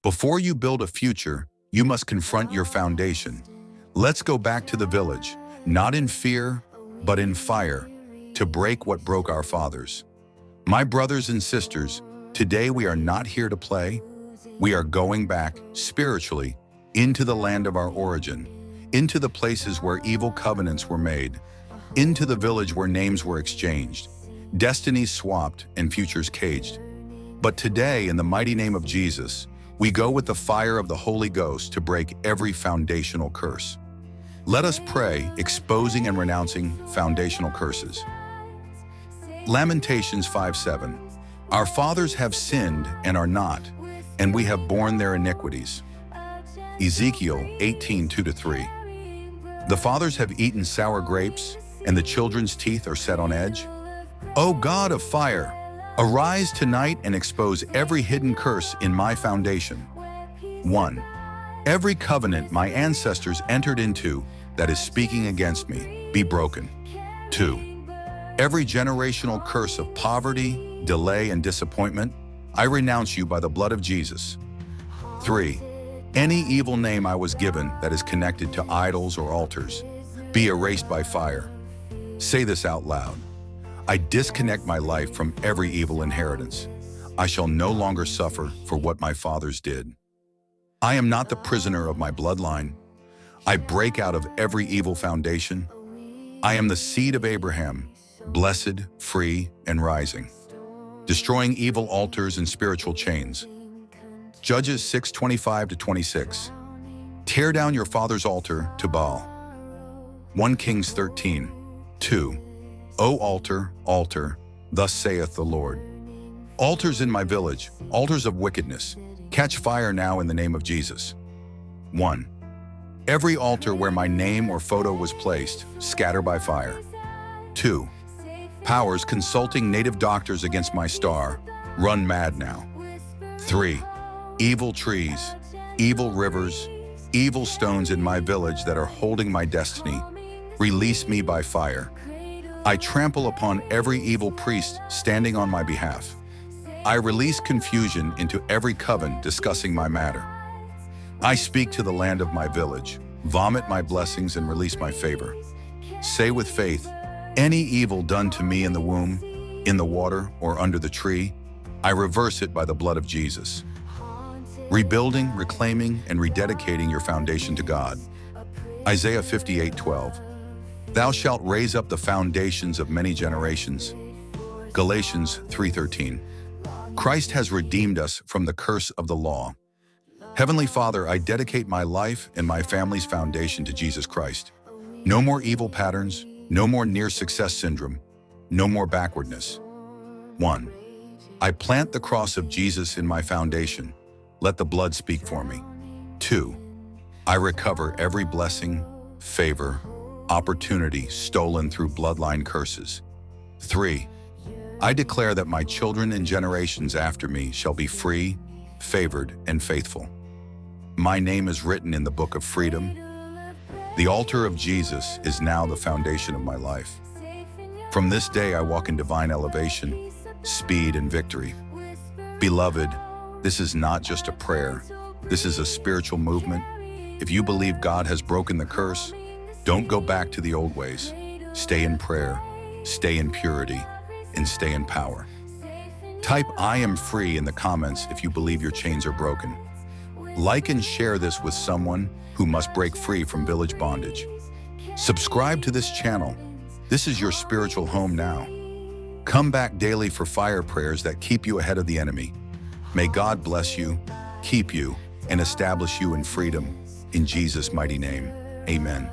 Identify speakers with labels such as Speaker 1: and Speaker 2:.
Speaker 1: Before you build a future, you must confront your foundation. Let's go back to the village, not in fear, but in fire, to break what broke our fathers. My brothers and sisters, today we are not here to play. We are going back, spiritually, into the land of our origin, into the places where evil covenants were made, into the village where names were exchanged, destinies swapped, and futures caged. But today, in the mighty name of Jesus, we go with the fire of the Holy Ghost to break every foundational curse. Let us pray, exposing and renouncing foundational curses. Lamentations 5:7. Our fathers have sinned and are not, and we have borne their iniquities. Ezekiel 18:2-3. The fathers have eaten sour grapes, and the children's teeth are set on edge. O God of fire, arise tonight and expose every hidden curse in my foundation. 1. Every covenant my ancestors entered into that is speaking against me, be broken. 2. Every generational curse of poverty, delay, and disappointment, I renounce you by the blood of Jesus. 3. Any evil name I was given that is connected to idols or altars, be erased by fire. Say this out loud. I disconnect my life from every evil inheritance. I shall no longer suffer for what my fathers did. I am not the prisoner of my bloodline. I break out of every evil foundation. I am the seed of Abraham, blessed, free, and rising, destroying evil altars and spiritual chains. Judges 6:25-26. Tear down your father's altar to Baal. 1 Kings 13:2. O altar, altar, thus saith the Lord. Altars in my village, altars of wickedness, catch fire now in the name of Jesus. 1. Every altar where my name or photo was placed, scatter by fire. 2. Powers consulting native doctors against my star, run mad now. 3. Evil trees, evil rivers, evil stones in my village that are holding my destiny, release me by fire. I trample upon every evil priest standing on my behalf. I release confusion into every coven discussing my matter. I speak to the land of my village, vomit my blessings and release my favor. Say with faith, any evil done to me in the womb, in the water, or under the tree, I reverse it by the blood of Jesus. Rebuilding, reclaiming, and rededicating your foundation to God. Isaiah 58:12. Thou shalt raise up the foundations of many generations. Galatians 3:13. Christ has redeemed us from the curse of the law. Heavenly Father, I dedicate my life and my family's foundation to Jesus Christ. No more evil patterns, no more near-success syndrome, no more backwardness. 1. I plant the cross of Jesus in my foundation. Let the blood speak for me. 2. I recover every blessing, favor, opportunity stolen through bloodline curses. 3. I declare that my children and generations after me shall be free, favored, and faithful. My name is written in the book of freedom. The altar of Jesus is now the foundation of my life. From this day I walk in divine elevation, speed, and victory. Beloved, this is not just a prayer. This is a spiritual movement. If you believe God has broken the curse, don't go back to the old ways. Stay in prayer, stay in purity, and stay in power. Type I am free in the comments if you believe your chains are broken. Like and share this with someone who must break free from village bondage. Subscribe to this channel. This is your spiritual home now. Come back daily for fire prayers that keep you ahead of the enemy. May God bless you, keep you, and establish you in freedom. In Jesus' mighty name, amen.